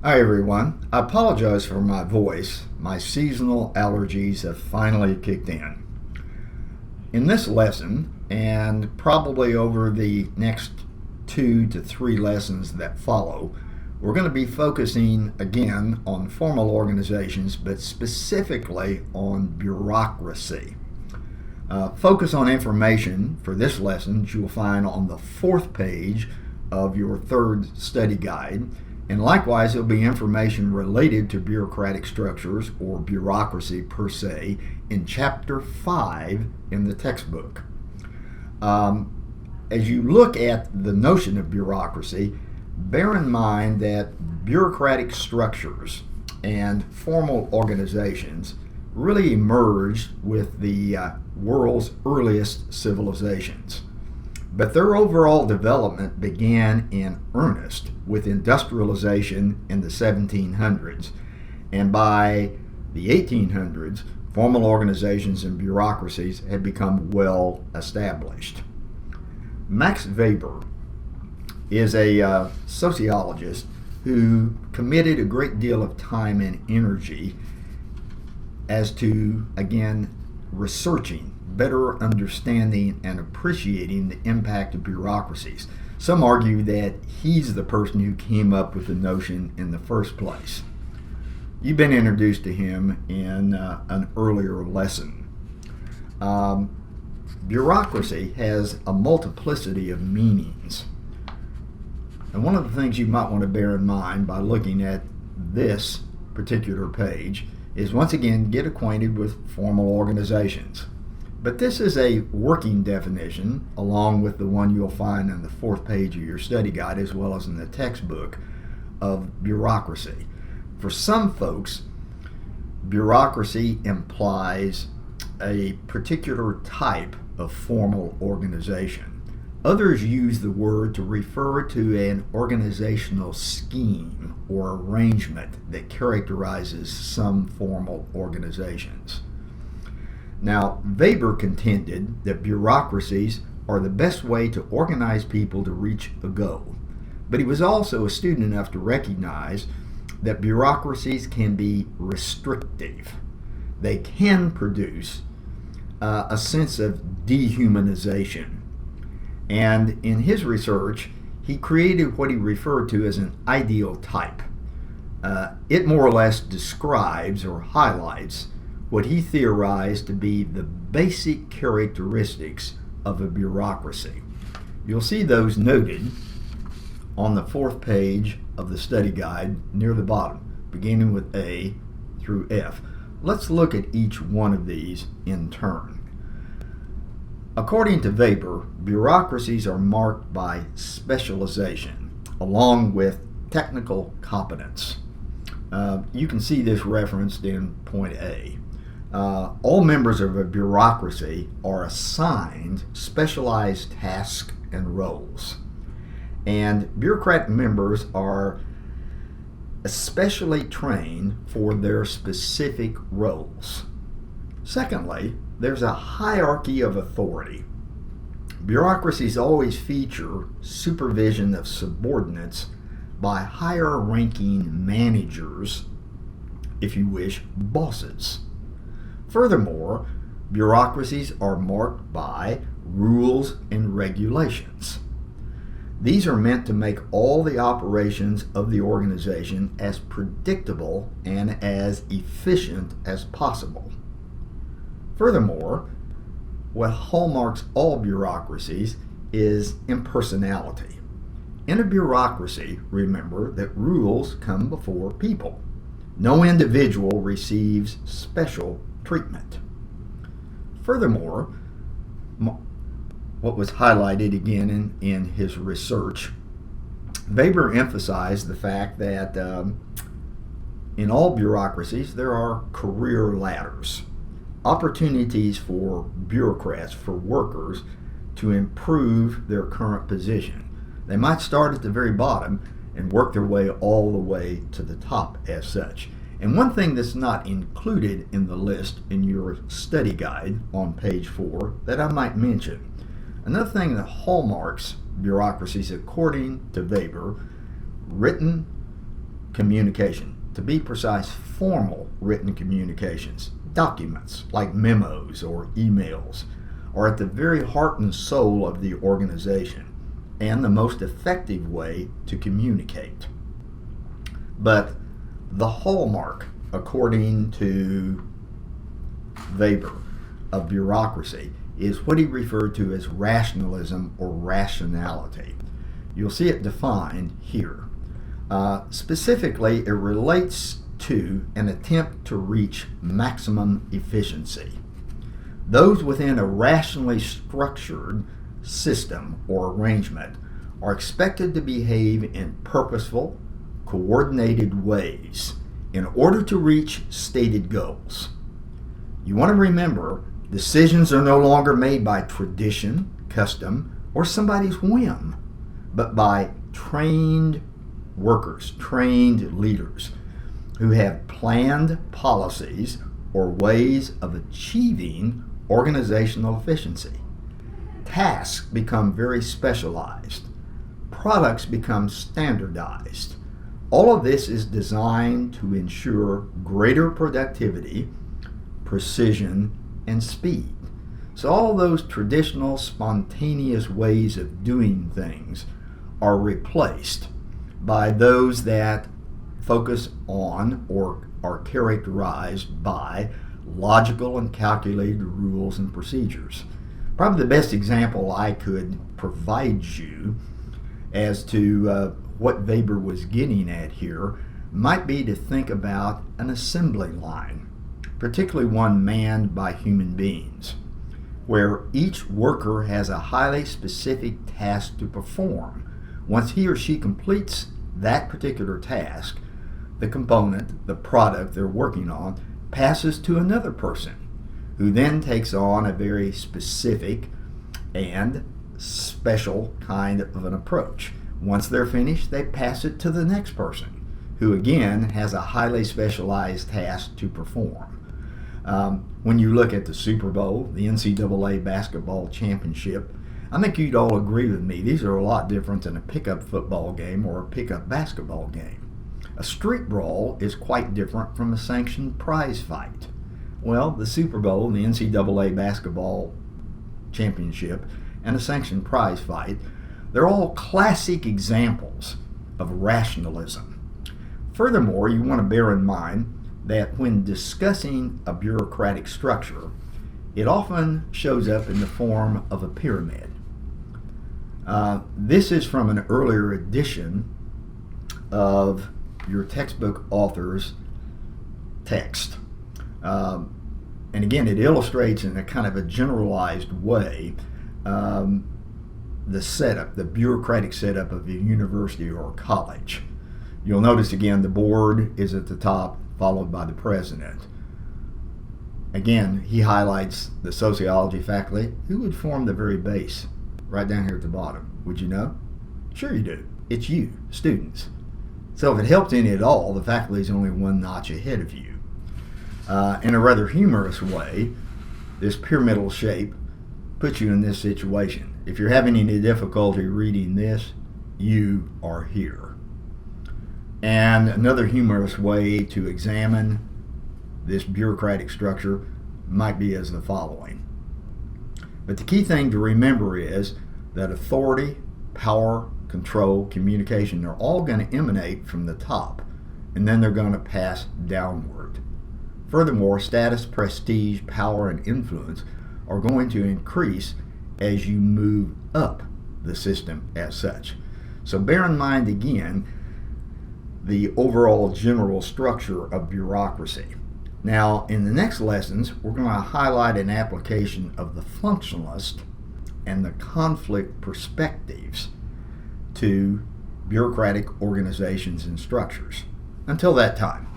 Hi everyone. I apologize for my voice. My seasonal allergies have finally kicked in. In this lesson, and probably over the next 2 to 3 lessons that follow, we're going to be focusing again on formal organizations, but specifically on bureaucracy. Focus on information for this lesson you'll find on the 4th page of your 3rd study guide. And likewise, there'll be information related to bureaucratic structures or bureaucracy per se in Chapter 5 in the textbook. As you look at the notion of bureaucracy, bear in mind that bureaucratic structures and formal organizations really emerged with the world's earliest civilizations. But their overall development began in earnest with industrialization in the 1700s, and by the 1800s, formal organizations and bureaucracies had become well established. Max Weber is a sociologist who committed a great deal of time and energy as to, again, researching, better understanding and appreciating the impact of bureaucracies. Some argue that he's the person who came up with the notion in the first place. You've been introduced to him in an earlier lesson. Bureaucracy has a multiplicity of meanings. And one of the things you might want to bear in mind by looking at this particular page is, once again, get acquainted with formal organizations. But this is a working definition, along with the one you'll find on the 4th page of your study guide, as well as in the textbook, of bureaucracy. For some folks, bureaucracy implies a particular type of formal organization. Others use the word to refer to an organizational scheme or arrangement that characterizes some formal organizations. Now, Weber contended that bureaucracies are the best way to organize people to reach a goal. But he was also astute enough to recognize that bureaucracies can be restrictive. They can produce a sense of dehumanization. And in his research, he created what he referred to as an ideal type. It more or less describes or highlights what he theorized to be the basic characteristics of a bureaucracy. You'll see those noted on the 4th page of the study guide near the bottom, beginning with A through F. Let's look at each one of these in turn. According to Weber, bureaucracies are marked by specialization, along with technical competence. You can see this referenced in point A. All members of a bureaucracy are assigned specialized tasks and roles. And bureaucratic members are especially trained for their specific roles. Secondly, there's a hierarchy of authority. Bureaucracies always feature supervision of subordinates by higher ranking managers, if you wish, bosses. Furthermore, bureaucracies are marked by rules and regulations. These are meant to make all the operations of the organization as predictable and as efficient as possible. Furthermore, what hallmarks all bureaucracies is impersonality. In a bureaucracy, remember that rules come before people. No individual receives special treatment. Furthermore, what was highlighted again in his research, Weber emphasized the fact that in all bureaucracies there are career ladders, opportunities for bureaucrats, for workers, to improve their current position. They might start at the very bottom and work their way all the way to the top as such. And one thing that's not included in the list in your study guide on page 4 that I might mention, another thing that hallmarks bureaucracies according to Weber, written communication. To be precise, formal written communications, documents like memos or emails, are at the very heart and soul of the organization and the most effective way to communicate. But the hallmark, according to Weber, of bureaucracy is what he referred to as rationalism or rationality. You'll see it defined here. Specifically, it relates to an attempt to reach maximum efficiency. Those within a rationally structured system or arrangement are expected to behave in purposeful, coordinated ways in order to reach stated goals. You want to remember, decisions are no longer made by tradition, custom, or somebody's whim, but by trained workers, trained leaders who have planned policies or ways of achieving organizational efficiency. Tasks become very specialized. Products become standardized. All of this is designed to ensure greater productivity, precision, and speed. So all those traditional, spontaneous ways of doing things are replaced by those that focus on or are characterized by logical and calculated rules and procedures. Probably the best example I could provide you as to what Weber was getting at here might be to think about an assembly line, particularly one manned by human beings, where each worker has a highly specific task to perform. Once he or she completes that particular task, the component, the product they're working on, passes to another person, who then takes on a very specific and special kind of an approach. Once they're finished, they pass it to the next person, who again has a highly specialized task to perform. When you look at the Super Bowl, the NCAA basketball championship, I think you'd all agree with me, these are a lot different than a pickup football game or a pickup basketball game. A street brawl is quite different from a sanctioned prize fight. Well, the Super Bowl, the NCAA basketball championship, and a sanctioned prize fight, they're all classic examples of rationalism. Furthermore, you want to bear in mind that when discussing a bureaucratic structure, it often shows up in the form of a pyramid. This is from an earlier edition of your textbook author's text. And again, it illustrates in a kind of a generalized way the setup, the bureaucratic setup of a university or college. You'll notice again the board is at the top, followed by the president. Again, he highlights the sociology faculty, who would form the very base, right down here at the bottom. Would you know? Sure you do. It's you, students. So if it helps any at all, the faculty is only one notch ahead of you. In a rather humorous way, this pyramidal shape puts you in this situation. If you're having any difficulty reading this, you are here. And another humorous way to examine this bureaucratic structure might be as the following. But the key thing to remember is that authority, power, control, communication, they're all going to emanate from the top, and then they're going to pass downward. Furthermore, status, prestige, power, and influence are going to increase as you move up the system as such. So bear in mind again the overall general structure of bureaucracy. Now, in the next lessons, we're going to highlight an application of the functionalist and the conflict perspectives to bureaucratic organizations and structures. Until that time.